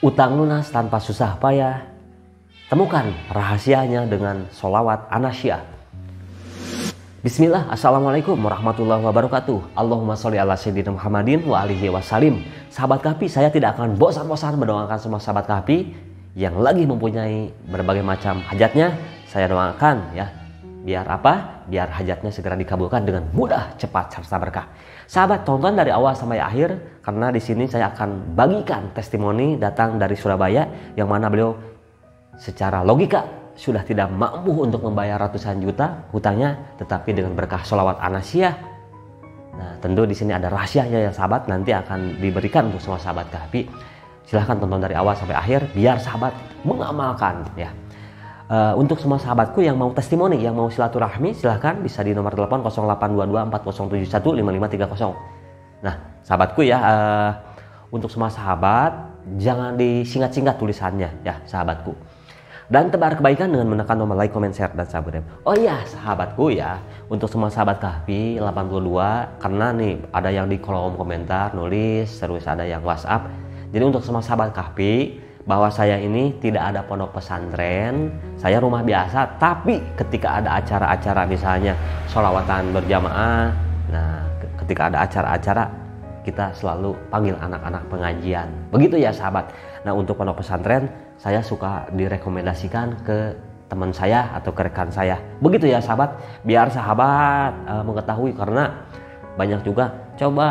Utang lunas tanpa susah payah. Temukan rahasianya dengan sholawat anasyah. Bismillah, assalamualaikum warahmatullahi wabarakatuh. Allahumma sholli ala sayyidina Muhammadin wa alihi wasallim. Sahabat Kahfi, saya tidak akan bosan-bosan mendoakan semua sahabat Kahfi yang lagi mempunyai berbagai macam hajatnya. Saya doakan ya, biar apa? Biar hajatnya segera dikabulkan dengan mudah, cepat, serta berkah. Sahabat, tonton dari awal sampai akhir karena di sini saya akan bagikan testimoni datang dari Surabaya yang mana beliau secara logika sudah tidak mampu untuk membayar ratusan juta hutangnya, tetapi dengan berkah sholawat anasyah. Nah, tentu di sini ada rahasianya ya sahabat, nanti akan diberikan untuk semua sahabat Kahfi. Silahkan tonton dari awal sampai akhir biar sahabat mengamalkan ya. Untuk semua sahabatku yang mau testimoni, yang mau silaturahmi, silahkan bisa di nomor telepon 082240715530. Nah, sahabatku ya, untuk semua sahabat jangan disingkat-singkat tulisannya ya sahabatku. Dan tebar kebaikan dengan menekan tombol like, comment, share, dan subscribe. Oh iya sahabatku ya, untuk semua sahabat Kahfi 82, karena nih ada yang di kolom komentar nulis, terus ada yang WhatsApp. Jadi untuk semua sahabat Kahfi, bahwa saya ini tidak ada pondok pesantren, saya rumah biasa, tapi ketika ada acara-acara misalnya sholawatan berjamaah, nah ketika ada acara-acara kita selalu panggil anak-anak pengajian. Begitu ya sahabat. Nah untuk pondok pesantren saya suka direkomendasikan ke teman saya atau ke rekan saya. Begitu ya sahabat, biar sahabat mengetahui, karena banyak juga coba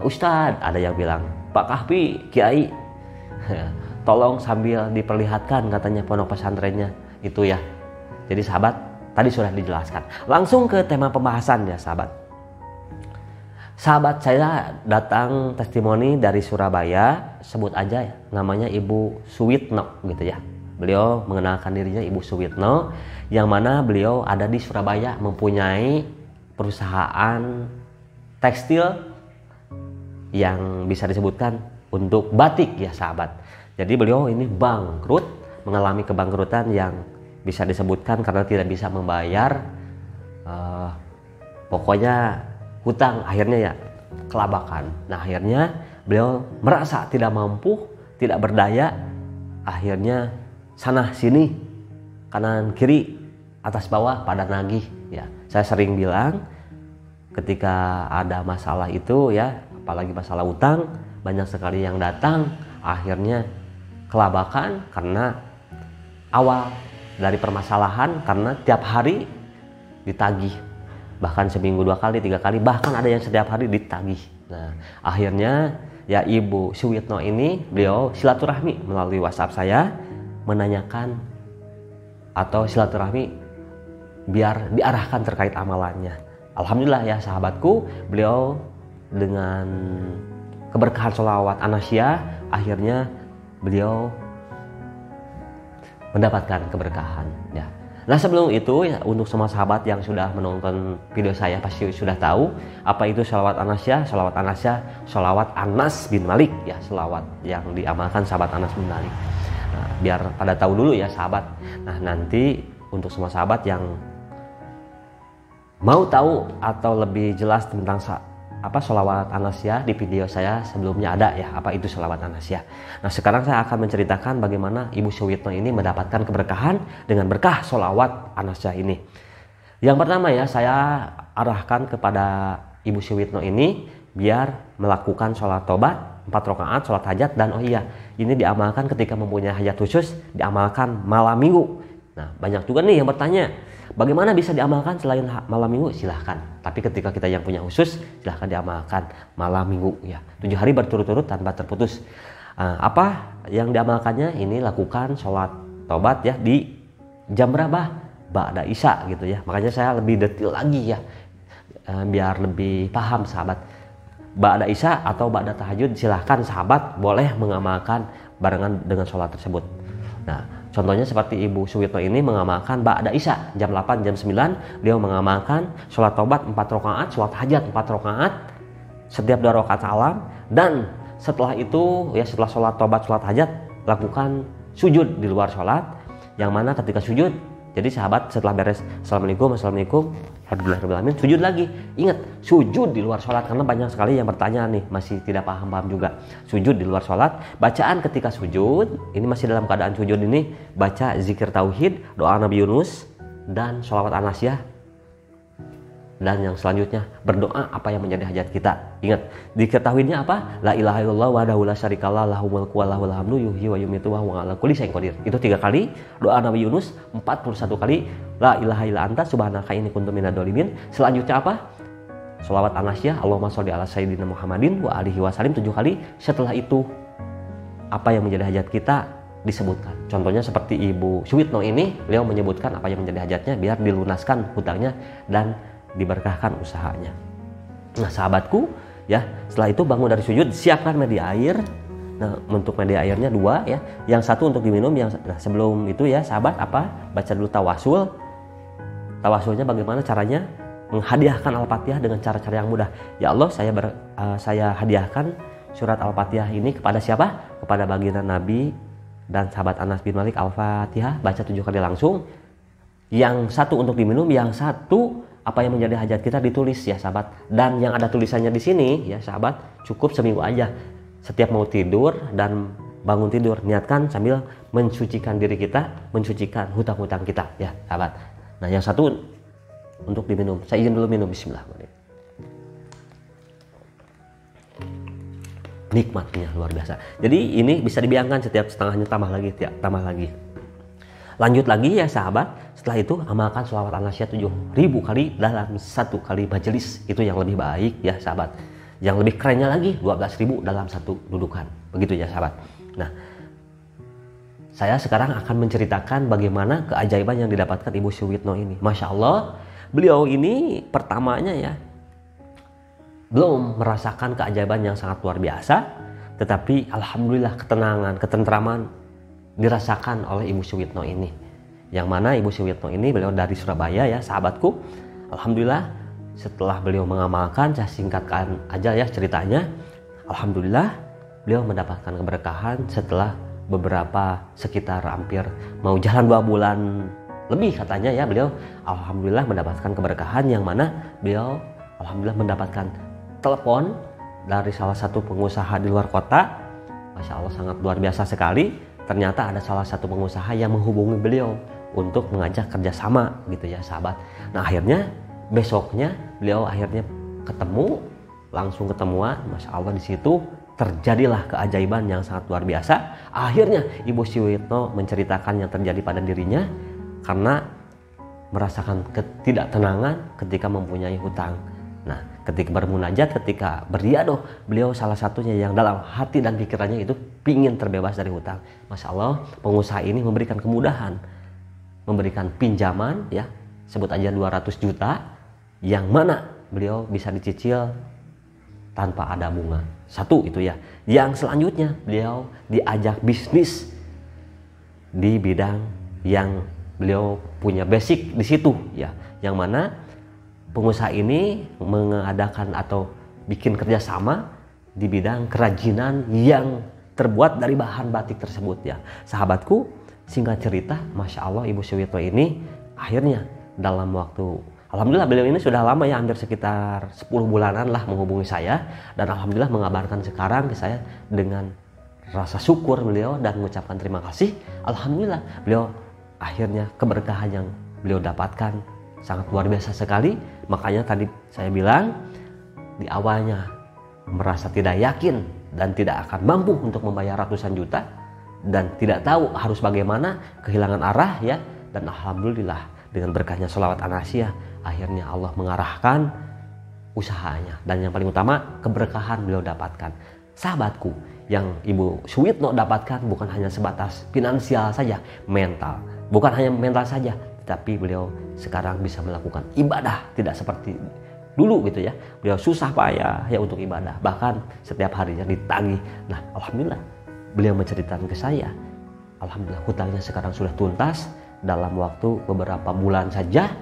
Ustadz, ada yang bilang Pak Kahfi, Kiai tolong sambil diperlihatkan katanya pondok pesantrennya itu ya. Jadi sahabat, tadi sudah dijelaskan. Langsung ke tema pembahasan ya sahabat. Sahabat saya datang testimoni dari Surabaya, sebut aja ya, namanya Ibu Suwitno gitu ya. Beliau mengenalkan dirinya Ibu Suwitno, yang mana beliau ada di Surabaya mempunyai perusahaan tekstil yang bisa disebutkan untuk batik ya sahabat. Jadi beliau ini bangkrut, mengalami kebangkrutan yang bisa disebutkan karena tidak bisa membayar pokoknya hutang, akhirnya ya kelabakan. Nah akhirnya beliau merasa tidak mampu, tidak berdaya, akhirnya sana sini, kanan kiri, atas bawah pada nagih ya. Saya sering bilang ketika ada masalah itu ya, apalagi masalah utang, banyak sekali yang datang, akhirnya kelabakan karena awal dari permasalahan, karena tiap hari ditagih, bahkan seminggu 2 kali 3 kali, bahkan ada yang setiap hari ditagih. Nah akhirnya ya Ibu Suwitno ini beliau silaturahmi melalui WhatsApp saya, menanyakan atau silaturahmi biar diarahkan terkait amalannya. Alhamdulillah ya sahabatku, beliau dengan keberkahan sholawat anasyah akhirnya beliau mendapatkan keberkahan ya. Nah sebelum itu ya, untuk semua sahabat yang sudah menonton video saya pasti sudah tahu apa itu sholawat anasyah. Sholawat anasyah, sholawat Anas bin Malik ya, sholawat yang diamalkan sahabat Anas bin Malik. Nah, biar pada tahu dulu ya sahabat. Nah nanti untuk semua sahabat yang mau tahu atau lebih jelas tentang apa sholawat anasyah, di video saya sebelumnya ada ya apa itu sholawat anasyah. Nah sekarang saya akan menceritakan bagaimana Ibu Suwitno ini mendapatkan keberkahan dengan berkah sholawat anasyah ini. Yang pertama ya, saya arahkan kepada Ibu Suwitno ini biar melakukan sholat tobat 4 rakaat, sholat hajat, dan oh iya ini diamalkan ketika mempunyai hajat khusus, diamalkan malam minggu. Nah banyak juga nih yang bertanya, bagaimana bisa diamalkan selain malam minggu? Silahkan. Tapi ketika kita yang punya khusus, silahkan diamalkan malam minggu ya. 7 hari berturut-turut tanpa terputus. Apa yang diamalkannya? Ini lakukan sholat tobat ya di jam berapa? Ba'da Isya gitu ya. Makanya saya lebih detail lagi ya, biar lebih paham sahabat. Ba'da Isya atau ba'da tahajud, silahkan sahabat boleh mengamalkan barengan dengan sholat tersebut. Nah contohnya seperti Ibu Suwitno ini mengamalkan ba'da Isya jam 8, jam 9, beliau mengamalkan sholat tobat 4 rakaat, sholat hajat 4 rakaat, setiap 2 rakaat salam, dan setelah itu ya setelah sholat tobat, sholat hajat, lakukan sujud di luar sholat, yang mana ketika sujud Jadi sahabat setelah beres assalamualaikum, alhamdulillahirobbilalamin, sujud lagi. Ingat, sujud di luar sholat, karena banyak sekali yang bertanya nih, masih tidak paham juga. Sujud di luar sholat, bacaan ketika sujud, ini masih dalam keadaan sujud ini, baca zikir tauhid, doa Nabi Yunus, dan sholawat an-nasyah. Dan yang selanjutnya berdoa apa yang menjadi hajat kita. Ingat, zikir tauhidnya apa? La ilaha illallah wahdahu la syarikalah lahul mulku wa lahul hamdu yuhyi wa yumiitu wa huwa ala kulli syai'in qadir. Itu 3 kali. Doa Nabi Yunus 41 kali. La ilaha illa anta subhanaka inni kuntu minadz dzalimin. Selanjutnya apa? Sholawat an-nasyah, Allahumma sholli ala sayyidina Muhammadin wa alihi wasallim 7 kali. Setelah itu apa yang menjadi hajat kita disebutkan. Contohnya seperti Ibu Suwitno ini, beliau menyebutkan apa yang menjadi hajatnya biar dilunaskan hutangnya dan diberkahkan usahanya. Nah sahabatku ya, setelah itu bangun dari sujud, siapkan media air. Nah untuk media airnya 2 ya, yang satu untuk diminum, nah sebelum itu ya sahabat baca dulu tawasul. Tawasulnya bagaimana caranya? Menghadiahkan Al-Fatihah dengan cara-cara yang mudah. Ya Allah, saya hadiahkan surat Al-Fatihah ini kepada siapa? Kepada baginda Nabi dan sahabat Anas bin Malik. Al-Fatihah baca 7 kali langsung. Yang satu untuk diminum, yang satu apa yang menjadi hajat kita ditulis ya sahabat. Dan yang ada tulisannya di sini ya sahabat, cukup seminggu aja. Setiap mau tidur dan bangun tidur, niatkan sambil mensucikan diri kita, mensucikan hutang-hutang kita ya sahabat. Nah yang satu untuk diminum. Saya izin dulu minum, bismillah. Nikmatnya luar biasa. Jadi ini bisa dibayangkan setiap setengahnya tambah lagi. Lanjut lagi ya sahabat, setelah itu amalkan sholawat an-nasyah 7.000 kali dalam 1 kali majelis. Itu yang lebih baik ya sahabat. Yang lebih kerennya lagi 12.000 dalam 1 dudukan. Begitu ya sahabat. Nah, saya sekarang akan menceritakan bagaimana keajaiban yang didapatkan Ibu Suwitno ini. Masya Allah, beliau ini pertamanya ya belum merasakan keajaiban yang sangat luar biasa, tetapi alhamdulillah ketenangan, ketentraman dirasakan oleh Ibu Suwitno ini. Yang mana Ibu Suwitno ini beliau dari Surabaya ya sahabatku. Alhamdulillah setelah beliau mengamalkan, saya singkatkan aja ya ceritanya. Alhamdulillah beliau mendapatkan keberkahan setelah beberapa sekitar hampir mau jalan 2 bulan lebih katanya ya, beliau alhamdulillah mendapatkan keberkahan, yang mana beliau alhamdulillah mendapatkan telepon dari salah satu pengusaha di luar kota. Masya Allah sangat luar biasa sekali. Ternyata ada salah satu pengusaha yang menghubungi beliau untuk mengajak kerjasama gitu ya sahabat. Nah akhirnya besoknya beliau akhirnya langsung ketemuan. Masya Allah di situ terjadilah keajaiban yang sangat luar biasa. Akhirnya Ibu Suwitno menceritakan yang terjadi pada dirinya karena merasakan ketidaktenangan ketika mempunyai hutang. Nah, ketika bermunajat, ketika beriadoh, beliau salah satunya yang dalam hati dan pikirannya itu pingin terbebas dari hutang. Masya Allah, pengusaha ini memberikan kemudahan, memberikan pinjaman ya, sebut aja 200 juta, yang mana beliau bisa dicicil tanpa ada bunga. Satu itu ya. Yang selanjutnya beliau diajak bisnis di bidang yang beliau punya basic di situ ya, yang mana pengusaha ini mengadakan atau bikin kerjasama di bidang kerajinan yang terbuat dari bahan batik tersebut ya. Sahabatku, singkat cerita, Masya Allah Ibu Suwitno ini akhirnya dalam waktu, alhamdulillah beliau ini sudah lama ya, hampir sekitar 10 bulanan lah menghubungi saya. Dan alhamdulillah mengabarkan sekarang ke saya dengan rasa syukur beliau dan mengucapkan terima kasih. Alhamdulillah beliau akhirnya keberkahan yang beliau dapatkan sangat luar biasa sekali. Makanya tadi saya bilang di awalnya merasa tidak yakin dan tidak akan mampu untuk membayar ratusan juta dan tidak tahu harus bagaimana, kehilangan arah ya. Dan alhamdulillah dengan berkahnya sholawat an-nasyah akhirnya Allah mengarahkan usahanya, dan yang paling utama keberkahan beliau dapatkan. Sahabatku, yang Ibu Suwitno dapatkan bukan hanya sebatas finansial saja, mental, bukan hanya mental saja, tapi beliau sekarang bisa melakukan ibadah tidak seperti dulu gitu ya. Beliau susah payah ya untuk ibadah, bahkan setiap harinya ditagih. Nah alhamdulillah beliau menceritakan ke saya, alhamdulillah hutangnya sekarang sudah tuntas dalam waktu beberapa bulan saja.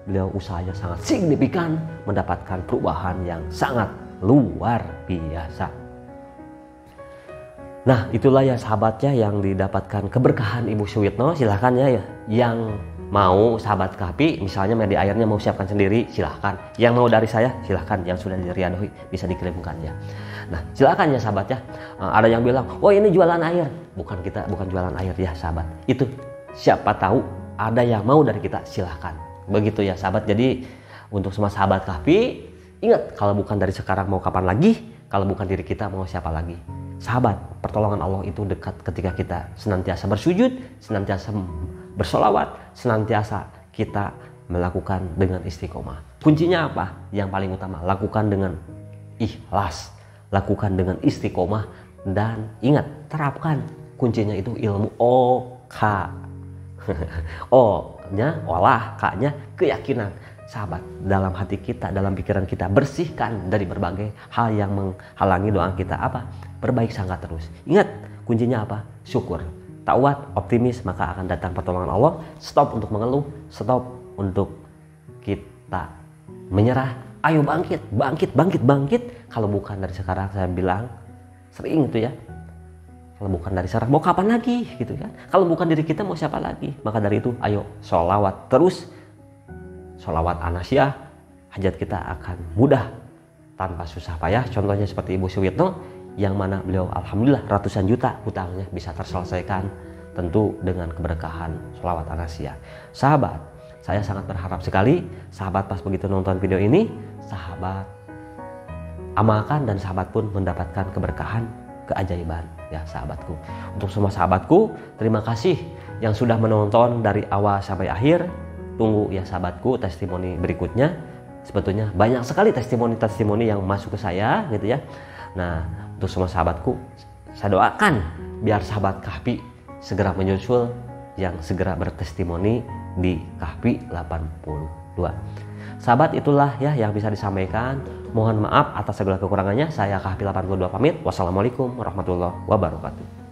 Beliau usahanya sangat signifikan, mendapatkan perubahan yang sangat luar biasa. Nah itulah ya sahabatnya yang didapatkan keberkahan Ibu Suwitno. Silahkan ya yang mau sahabat Kahfi misalnya media airnya mau siapkan sendiri, silahkan. Yang mau dari saya silahkan, yang sudah diriadohi bisa dikirimkan ya. Nah silahkan ya sahabat ya. Ada yang bilang, oh ini jualan air. Bukan, kita bukan jualan air ya sahabat. Itu siapa tahu ada yang mau dari kita, silahkan. Begitu ya sahabat. Jadi untuk semua sahabat Kahfi, ingat kalau bukan dari sekarang mau kapan lagi, kalau bukan diri kita mau siapa lagi. Sahabat, pertolongan Allah itu dekat ketika kita senantiasa bersujud, senantiasa bersolawat, senantiasa kita melakukan dengan istiqomah. Kuncinya apa? Yang paling utama, lakukan dengan ikhlas, lakukan dengan istiqomah, dan ingat, terapkan. Kuncinya itu ilmu OK. O-nya olah, K-nya keyakinan. Sahabat, dalam hati kita, dalam pikiran kita, bersihkan dari berbagai hal yang menghalangi doa kita. Apa? Berbaik sangka terus. Ingat, kuncinya apa? Syukur. Tawat, optimis, maka akan datang pertolongan Allah. Stop untuk mengeluh, stop untuk kita menyerah. Ayo bangkit, bangkit, bangkit, bangkit. Kalau bukan dari sekarang, saya bilang sering itu ya. Kalau bukan dari sekarang, mau kapan lagi gitu kan? Kalau bukan diri kita, mau siapa lagi? Maka dari itu, ayo sholawat terus. Sholawat Anasya, hajat kita akan mudah tanpa susah payah. Contohnya seperti Ibu Suwitno, yang mana beliau alhamdulillah ratusan juta hutangnya bisa terselesaikan, tentu dengan keberkahan sholawat Anasya. Sahabat, saya sangat berharap sekali sahabat pas begitu nonton video ini, sahabat amalkan dan sahabat pun mendapatkan keberkahan, keajaiban ya sahabatku. Untuk semua sahabatku, terima kasih yang sudah menonton dari awal sampai akhir. Tunggu ya sahabatku testimoni berikutnya. Sebetulnya banyak sekali testimoni-testimoni yang masuk ke saya gitu ya. Nah untuk semua sahabatku, saya doakan biar sahabat Kahfi segera menyusul yang segera bertestimoni di Kahfi 82. Sahabat, itulah ya yang bisa disampaikan. Mohon maaf atas segala kekurangannya. Saya Kahfi 82 pamit. Wassalamualaikum warahmatullahi wabarakatuh.